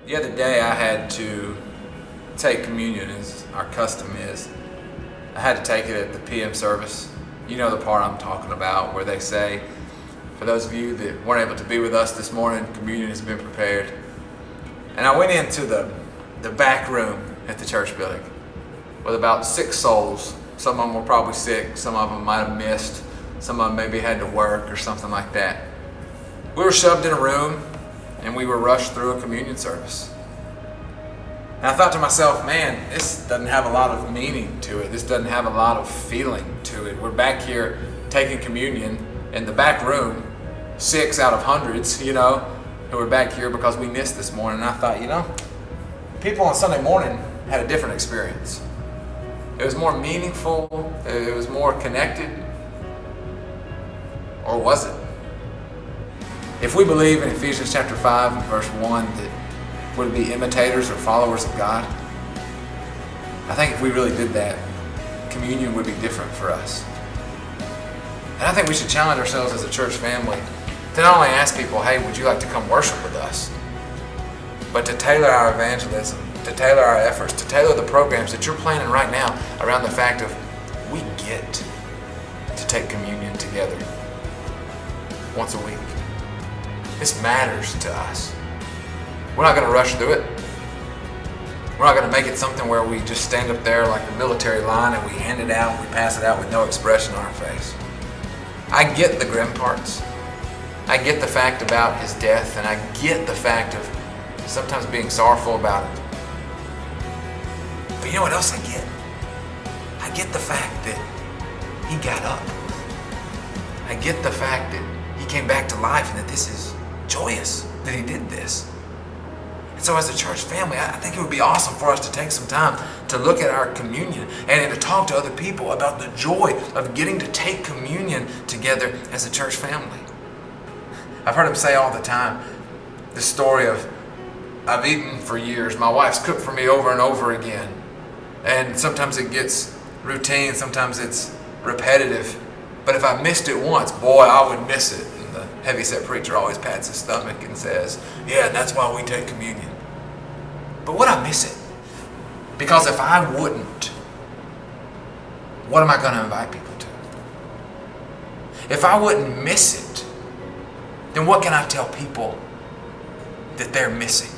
The other day I had to take communion, as our custom is. I had to take it at the PM service. You know the part I'm talking about, where they say, for those of you that weren't able to be with us this morning, communion has been prepared. And I went into the back room at the church building with about 6 souls. Some of them were probably sick, some of them might have missed, some of them maybe had to work or something like that. We were shoved in a room and we were rushed through a communion service. And I thought to myself, man, this doesn't have a lot of meaning to it. This doesn't have a lot of feeling to it. We're back here taking communion in the back room, 6 out of hundreds, who are back here because we missed this morning. And I thought, people on Sunday morning had a different experience. It was more meaningful, it was more connected, or was it? If we believe in Ephesians chapter 5 and verse 1 that we're to be imitators or followers of God, I think if we really did that, communion would be different for us. And I think we should challenge ourselves as a church family to not only ask people, hey, would you like to come worship with us? But to tailor our evangelism, to tailor our efforts, to tailor the programs that you're planning right now around the fact of we get to take communion together once a week. This matters to us. We're not going to rush through it. We're not going to make it something where we just stand up there like the military line and we hand it out, we pass it out with no expression on our face. I get the grim parts. I get the fact about his death, and I get the fact of sometimes being sorrowful about it. But you know what else I get? I get the fact that he got up. I get the fact that he came back to life and that this is joyous that he did this. And so as a church family, I think it would be awesome for us to take some time to look at our communion and to talk to other people about the joy of getting to take communion together as a church family. I've heard him say all the time this story of, I've eaten for years, my wife's cooked for me over and over again. And sometimes it gets routine, sometimes it's repetitive. But if I missed it once, boy, I would miss it. And the heavyset preacher always pats his stomach and says, yeah, and that's why we take communion. But would I miss it? Because if I wouldn't, what am I going to invite people to? If I wouldn't miss it, then what can I tell people that they're missing?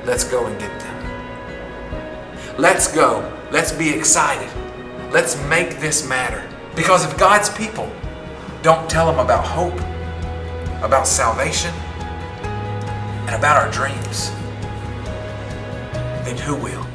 Let's go and get them. Let's go. Let's be excited. Let's make this matter. Because if God's people don't tell them about hope, about salvation, and about our dreams, then who will?